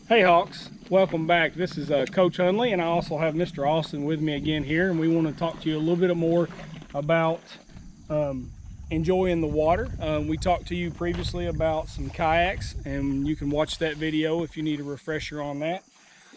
Hey Hawks, welcome back. This is Coach Hunley, and I also have Mr. Austin with me again here, and we want to talk to you a little bit more about enjoying the water. We talked to you previously about some kayaks, and you can watch that video if you need a refresher on that.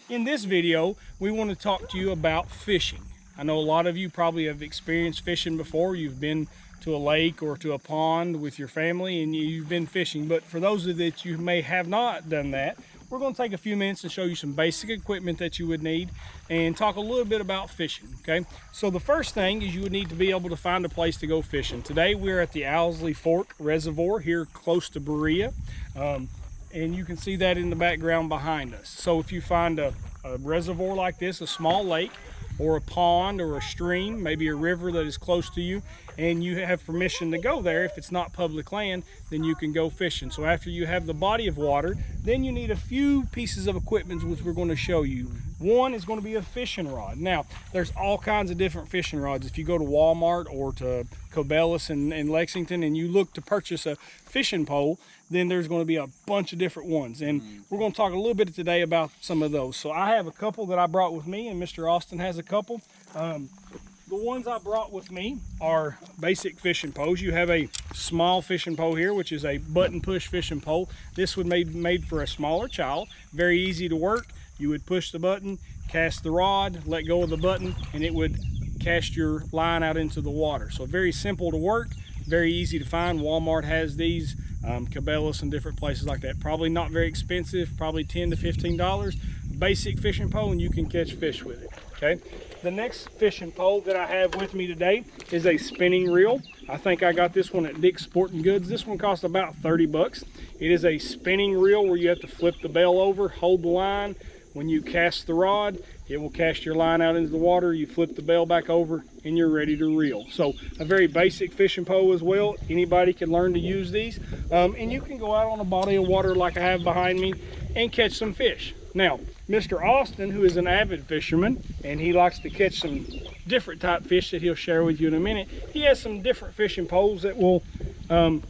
In this video, we want to talk to you about fishing. I know a lot of you probably have experienced fishing before. You've been to a lake or to a pond with your family and you've been fishing, but for those of you that you may have not done that, we're going to take a few minutes to show you some basic equipment that you would need and talk a little bit about fishing, okay? So the first thing is you would need to be able to find a place to go fishing. Today we're at the Owsley Fork Reservoir here close to Berea, and you can see that in the background behind us. So if you find a reservoir like this, a small lake, or a pond or a stream, maybe a river that is close to you, and you have permission to go there, if it's not public land, then you can go fishing. So after you have the body of water, then you need a few pieces of equipment which we're going to show you. One is going to be a fishing rod. Now, there's all kinds of different fishing rods. If you go to Walmart or to Cabela's in Lexington and you look to purchase a fishing pole, then there's going to be a bunch of different ones. And we're going to talk a little bit today about some of those. So I have a couple that I brought with me, and Mr. Austin has a couple. The ones I brought with me are basic fishing poles. You have a small fishing pole here, which is a button push fishing pole. This would be made for a smaller child. Very easy to work. You would push the button, cast the rod, let go of the button, and it would cast your line out into the water. So very simple to work, very easy to find. Walmart has these, Cabela's and different places like that. Probably not very expensive, probably $10 to $15. Basic fishing pole, and you can catch fish with it, okay? The next fishing pole that I have with me today is a spinning reel. I think I got this one at Dick's Sporting Goods. This one costs about 30 bucks. It is a spinning reel where you have to flip the bell over, hold the line. When you cast the rod, it will cast your line out into the water. You flip the bell back over and you're ready to reel. So a very basic fishing pole as well. Anybody can learn to use these. And you can go out on a body of water like I have behind me and catch some fish. Now, Mr. Austin, who is an avid fisherman, and he likes to catch some different type fish that he'll share with you in a minute, he has some different fishing poles that will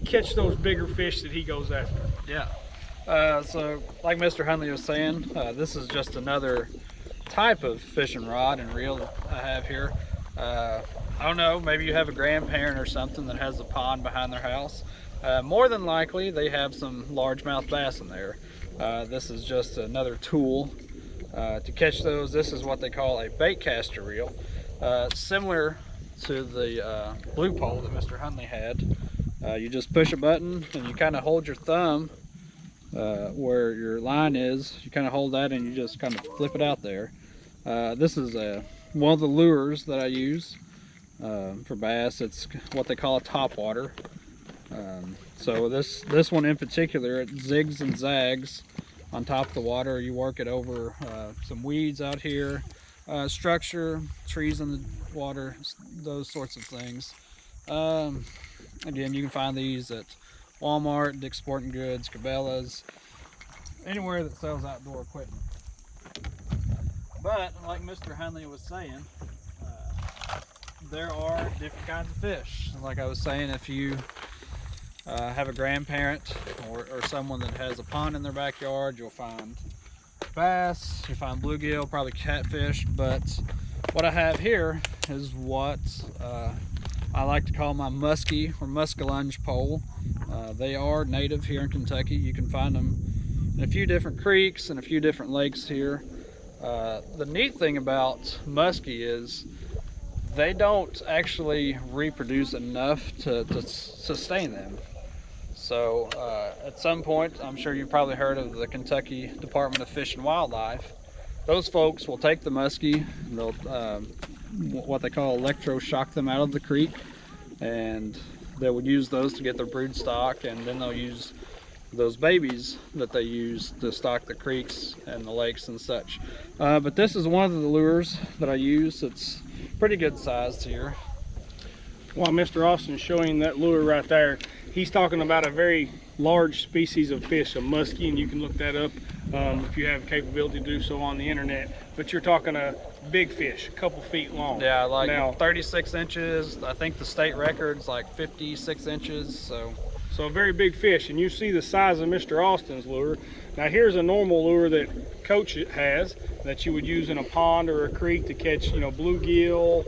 catch those bigger fish that he goes after. Yeah. So like Mr. Hunley was saying, this is just another type of fishing rod and reel that I have here. I don't know, maybe you have a grandparent or something that has a pond behind their house. More than likely they have some largemouth bass in there. This is just another tool to catch those. This is what they call a bait caster reel. Similar to the blue pole that Mr. Hunley had. You just push a button and you kind of hold your thumb where your line is. You kind of hold that and you just kind of flip it out there. This is one of the lures that I use for bass. It's what they call a topwater. So this one in particular, it zigs and zags on top of the water. You work it over some weeds out here, structure, trees in the water, those sorts of things. Again, you can find these at Walmart, Dick's Sporting Goods, Cabela's, anywhere that sells outdoor equipment. But like Mr. Hunley was saying, there are different kinds of fish. Like I was saying, if you have a grandparent or someone that has a pond in their backyard, you'll find bass, you'll find bluegill, probably catfish. But what I have here is what I like to call my muskie or muskellunge pole. They are native here in Kentucky. You can find them in a few different creeks and a few different lakes here. The neat thing about muskie is they don't actually reproduce enough to sustain them. So at some point, I'm sure you've probably heard of the Kentucky Department of Fish and Wildlife. Those folks will take the muskie, and they'll what they call electroshock them out of the creek, and they would use those to get their brood stock, and then they'll use those babies that they use to stock the creeks and the lakes and such. But this is one of the lures that I use. It's pretty good sized here. While Mr. Austin is showing that lure right there, he's talking about a very large species of fish, a muskie, and you can look that up if you have capability to do so on the internet. But you're talking a big fish, a couple feet long. Yeah, like now, 36 inches. I think the state record's like 56 inches. So So a very big fish, and you see the size of Mr. Austin's lure. Now here's a normal lure that Coach has that you would use in a pond or a creek to catch, you know, bluegill,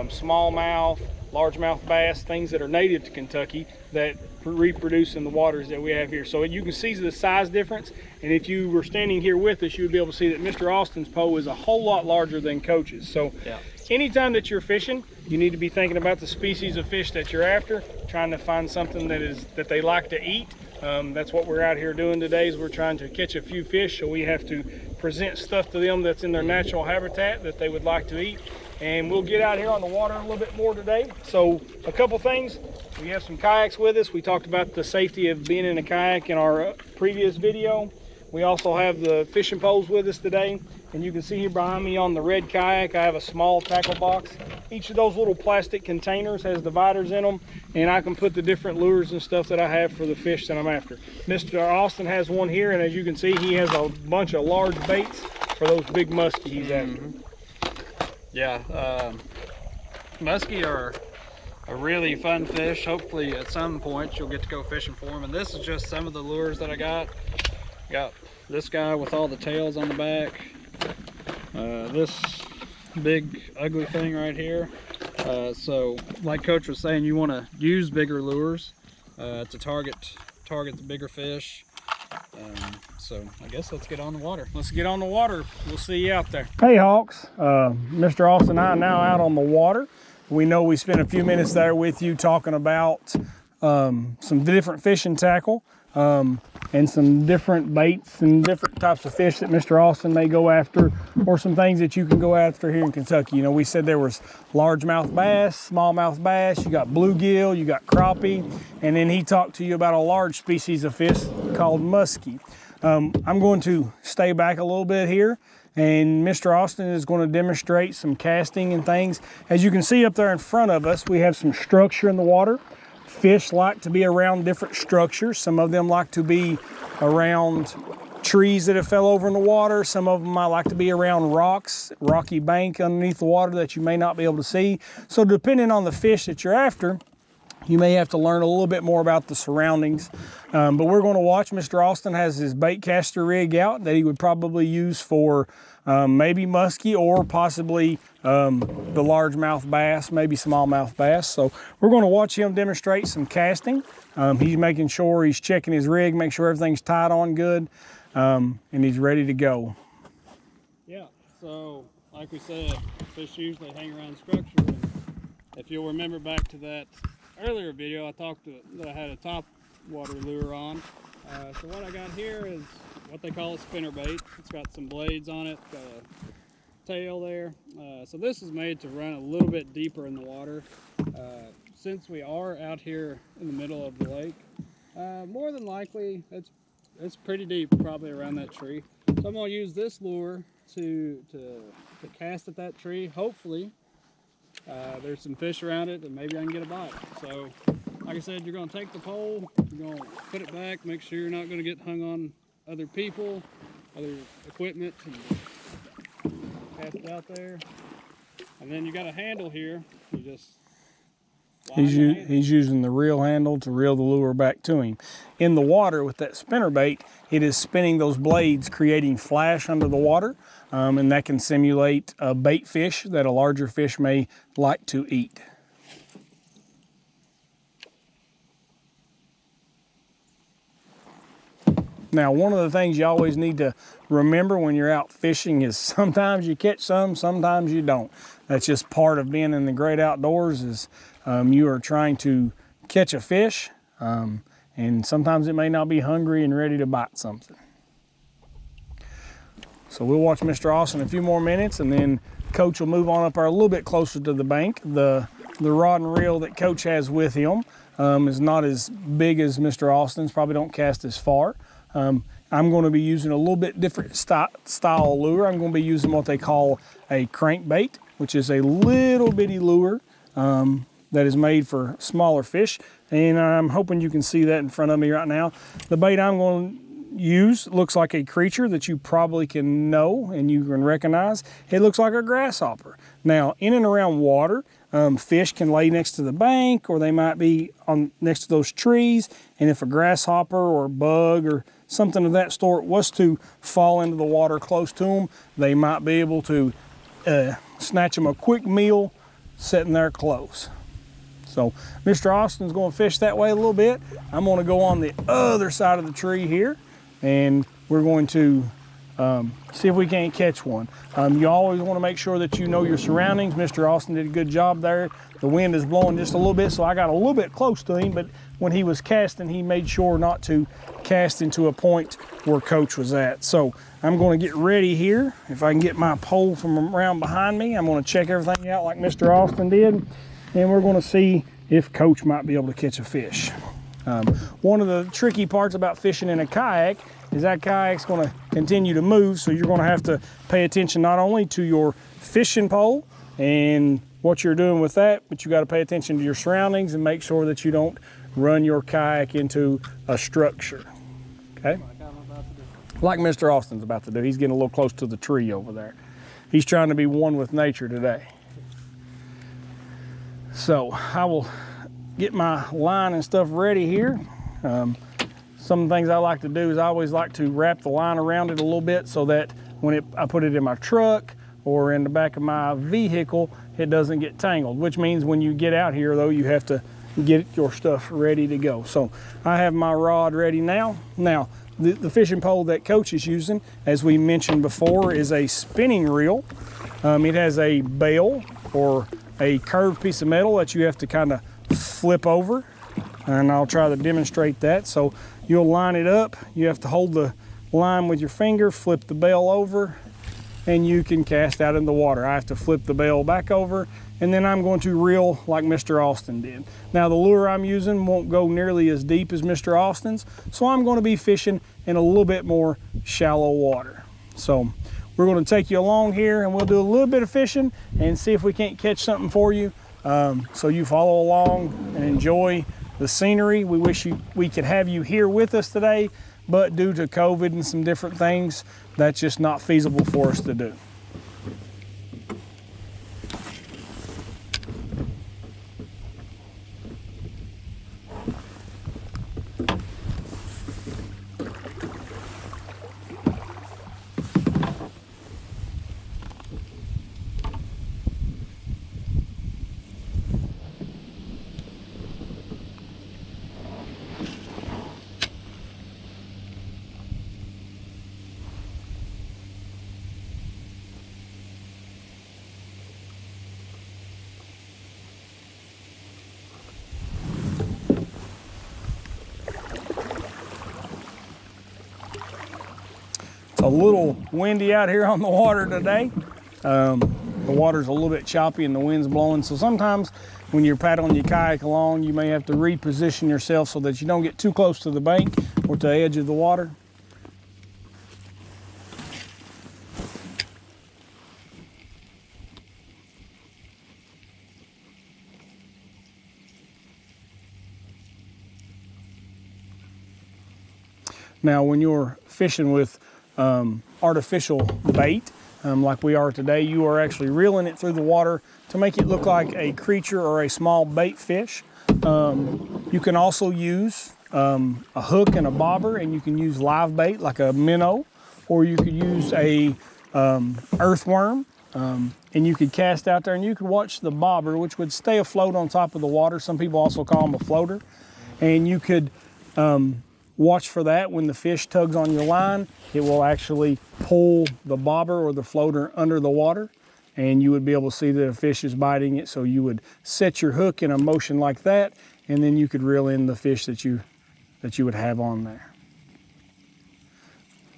smallmouth, largemouth bass, things that are native to Kentucky that reproduce in the waters that we have here. So you can see the size difference, and if you were standing here with us, you would be able to see that Mr. Austin's pole is a whole lot larger than Coach's. So yeah, anytime that you're fishing, you need to be thinking about the species of fish that you're after, trying to find something that they like to eat. That's what we're out here doing today, is we're trying to catch a few fish, so we have to present stuff to them that's in their natural habitat that they would like to eat. And we'll get out here on the water a little bit more today. So a couple things, we have some kayaks with us. We talked about the safety of being in a kayak in our previous video. We also have the fishing poles with us today. And you can see here behind me on the red kayak, I have a small tackle box. Each of those little plastic containers has dividers in them, and I can put the different lures and stuff that I have for the fish that I'm after. Mr. Austin has one here, and as you can see, he has a bunch of large baits for those big muskie he's after. Yeah, muskie are a really fun fish. Hopefully at some point you'll get to go fishing for them. And this is just some of the lures that I got. Got this guy with all the tails on the back. This big ugly thing right here. So like Coach was saying, you want to use bigger lures to target the bigger fish. So I guess let's get on the water. Let's get on the water. We'll see you out there. Hey Hawks, Mr. Austin and I are now out on the water. We know we spent a few minutes there with you talking about some different fishing tackle and some different baits and different types of fish that Mr. Austin may go after, or some things that you can go after here in Kentucky. You know, we said there was largemouth bass, smallmouth bass, you got bluegill, you got crappie, and then he talked to you about a large species of fish called muskie. I'm going to stay back a little bit here, and Mr. Austin is going to demonstrate some casting and things. As you can see up there in front of us, we have some structure in the water. Fish like to be around different structures. Some of them like to be around trees that have fell over in the water. Some of them might like to be around rocks, rocky bank underneath the water that you may not be able to see. So depending on the fish that you're after, you may have to learn a little bit more about the surroundings. But we're going to watch. Mr. Austin has his bait caster rig out that he would probably use for maybe muskie or possibly the largemouth bass, maybe smallmouth bass. So we're going to watch him demonstrate some casting. He's making sure he's checking his rig, make sure everything's tied on good, and he's ready to go. Yeah, so like we said, fish usually hang around structure. And if you'll remember back to that earlier video, I talked that I had a top water lure on. So what I got here is what they call a spinner bait. It's got some blades on it, got a tail there. So this is made to run a little bit deeper in the water. Since we are out here in the middle of the lake, more than likely it's pretty deep, probably around that tree. So I'm going to use this lure to cast at that tree. Hopefully there's some fish around it and maybe I can get a bite. So like I said, you're going to take the pole, you're going to put it back, make sure you're not going to get hung on other people, other equipment, and cast it out there. And then you got a handle here. You just He's using the reel handle to reel the lure back to him. In the water with that spinner bait, it is spinning those blades, creating flash under the water, and that can simulate a bait fish that a larger fish may like to eat. Now, one of the things you always need to remember when you're out fishing is sometimes you catch some, sometimes you don't. That's just part of being in the great outdoors, is you are trying to catch a fish, and sometimes it may not be hungry and ready to bite something. So we'll watch Mr. Austin a few more minutes, and then Coach will move on up there a little bit closer to the bank. The rod and reel that Coach has with him is not as big as Mr. Austin's, probably don't cast as far. I'm going to be using a little bit different style lure. I'm going to be using what they call a crankbait, which is a little bitty lure that is made for smaller fish. And I'm hoping you can see that in front of me right now. The bait I'm going to use looks like a creature that you probably can know and you can recognize. It looks like a grasshopper. Now, in and around water, fish can lay next to the bank, or they might be on next to those trees, and if a grasshopper or a bug or something of that sort was to fall into the water close to them, they might be able to snatch them a quick meal sitting there close. So Mr. Austin's going to fish that way a little bit. I'm going to go on the other side of the tree here, and we're going to see if we can't catch one. You always want to make sure that you know your surroundings. Mr. Austin did a good job there. The wind is blowing just a little bit, so I got a little bit close to him, but when he was casting, he made sure not to cast into a point where Coach was at. So I'm going to get ready here. If I can get my pole from around behind me, I'm going to check everything out like Mr. Austin did, and we're going to see if Coach might be able to catch a fish. One of the tricky parts about fishing in a kayak is that kayak's going to continue to move, so you're going to have to pay attention not only to your fishing pole and what you're doing with that, but you got to pay attention to your surroundings and make sure that you don't run your kayak into a structure. Okay? Like Mr. Austin's about to do. He's getting a little close to the tree over there. He's trying to be one with nature today. So I will get my line and stuff ready here. Some of the things I like to do is I always like to wrap the line around it a little bit so that when I put it in my truck or in the back of my vehicle, it doesn't get tangled, which means when you get out here though, you have to get your stuff ready to go. So I have my rod ready now. Now, the fishing pole that Coach is using, as we mentioned before, is a spinning reel. It has a bail or a curved piece of metal that you have to kind of flip over, and I'll try to demonstrate that. So you'll line it up, you have to hold the line with your finger, flip the bail over, and you can cast out in the water. I have to flip the bail back over, and then I'm going to reel like Mr. Austin did. Now the lure I'm using won't go nearly as deep as Mr. Austin's, so I'm going to be fishing in a little bit more shallow water. So we're going to take you along here, and we'll do a little bit of fishing and see if we can't catch something for you. So you follow along and enjoy the scenery. We wish we could have you here with us today, but due to COVID and some different things, that's just not feasible for us to do. It's a little windy out here on the water today. The water's a little bit choppy and the wind's blowing, so sometimes when you're paddling your kayak along, you may have to reposition yourself so that you don't get too close to the bank or to the edge of the water. Now, when you're fishing with artificial bait, like we are today, you are actually reeling it through the water to make it look like a creature or a small bait fish. You can also use a hook and a bobber, and you can use live bait like a minnow, or you could use a earthworm, and you could cast out there and you could watch the bobber, which would stay afloat on top of the water. Some people also call them a floater, and you could watch for that. When the fish tugs on your line, it will actually pull the bobber or the floater under the water, and you would be able to see that a fish is biting it. So you would set your hook in a motion like that, and then you could reel in the fish that you would have on there.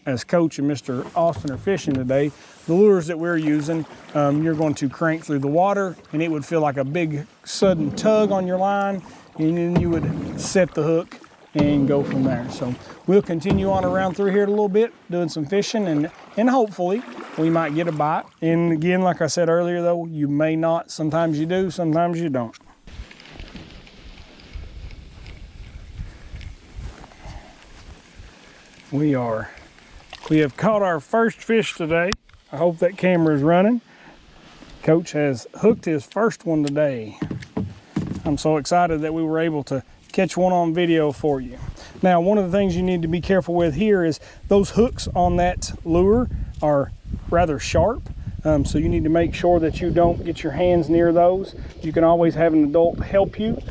As Coach and Mr. Austin are fishing today, the lures that we're using, you're going to crank through the water, and it would feel like a big sudden tug on your line, and then you would set the hook and go from there. So we'll continue on around through here a little bit, doing some fishing, and hopefully we might get a bite. And again, like I said earlier though, you may not. Sometimes you do, sometimes you don't. We have caught our first fish today. I hope that camera is running. Coach has hooked his first one today. I'm so excited that we were able to catch one on video for you. Now, one of the things you need to be careful with here is those hooks on that lure are rather sharp. So you need to make sure that you don't get your hands near those. You can always have an adult help you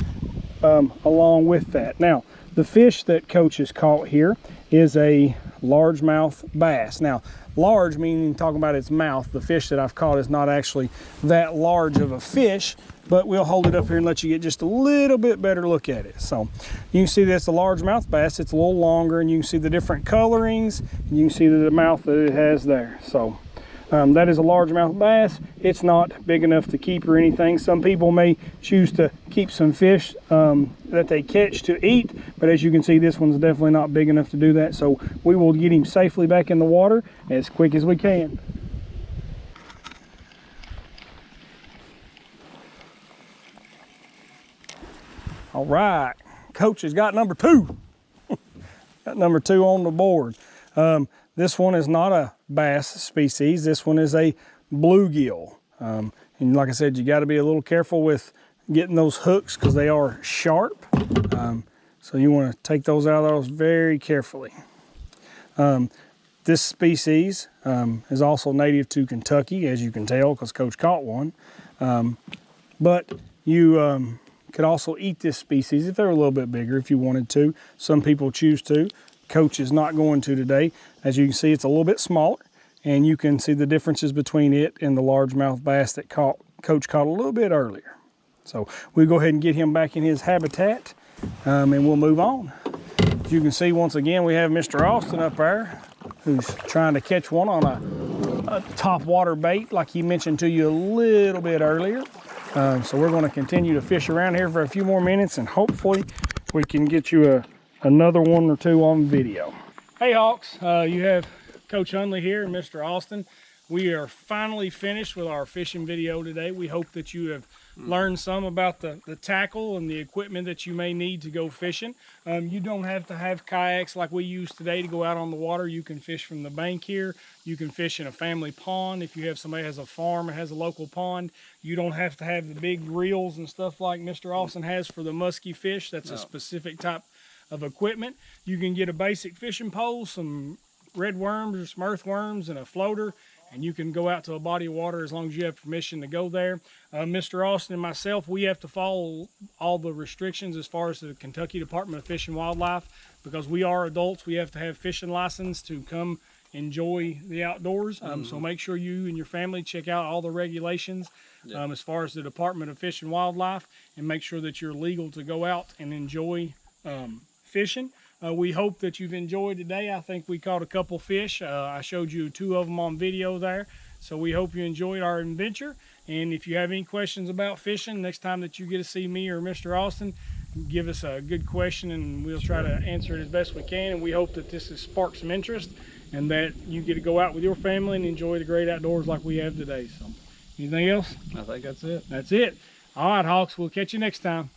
along with that. Now, the fish that Coach has caught here is a largemouth bass. Now, large meaning talking about its mouth. The fish that I've caught is not actually that large of a fish, but we'll hold it up here and let you get just a little bit better look at it. So you can see that's a largemouth bass. It's a little longer, and you can see the different colorings, and you can see the mouth that it has there. So that is a largemouth bass. It's not big enough to keep or anything. Some people may choose to keep some fish that they catch to eat, but as you can see, this one's definitely not big enough to do that. So we will get him safely back in the water as quick as we can. All right, Coach has got number 2. Got number 2 on the board. This one is not a bass species. This one is a bluegill. And like I said, you got to be a little careful with getting those hooks because they are sharp. So you want to take those out of those very carefully. This species is also native to Kentucky, as you can tell, because Coach caught one. But you could also eat this species if they're a little bit bigger if you wanted to. Some people choose to. Coach is not going to today. As you can see, it's a little bit smaller, and you can see the differences between it and the largemouth bass that Coach caught a little bit earlier. So we'll go ahead and get him back in his habitat, and we'll move on. As you can see, once again, we have Mr. Austin up there, who's trying to catch one on a top water bait, like he mentioned to you a little bit earlier. So we're going to continue to fish around here for a few more minutes, and hopefully we can get you another one or two on video. Hey Hawks, you have Coach Hunley here and Mr. Austin. We are finally finished with our fishing video today. We hope that you have learned some about the tackle and the equipment that you may need to go fishing. You don't have to have kayaks like we use today to go out on the water. You can fish from the bank here. You can fish in a family pond. If you have somebody who has a farm and has a local pond, you don't have to have the big reels and stuff like Mr. Austin has for the musky fish. That's a specific type of equipment. You can get a basic fishing pole, some red worms or some earthworms, and a floater, and you can go out to a body of water as long as you have permission to go there. Mr. Austin and myself, we have to follow all the restrictions as far as the Kentucky Department of Fish and Wildlife, because we are adults. We have to have fishing license to come enjoy the outdoors. So make sure you and your family check out all the regulations as far as the Department of Fish and Wildlife, and make sure that you're legal to go out and enjoy fishing. We hope that you've enjoyed today. I think we caught a couple fish. I showed you 2 of them on video there. So we hope you enjoyed our adventure. And if you have any questions about fishing, next time that you get to see me or Mr. Austin, give us a good question and we'll try to answer it as best we can. And we hope that this has sparked some interest and that you get to go out with your family and enjoy the great outdoors like we have today. So anything else? I think that's it. That's it. All right, Hawks, we'll catch you next time.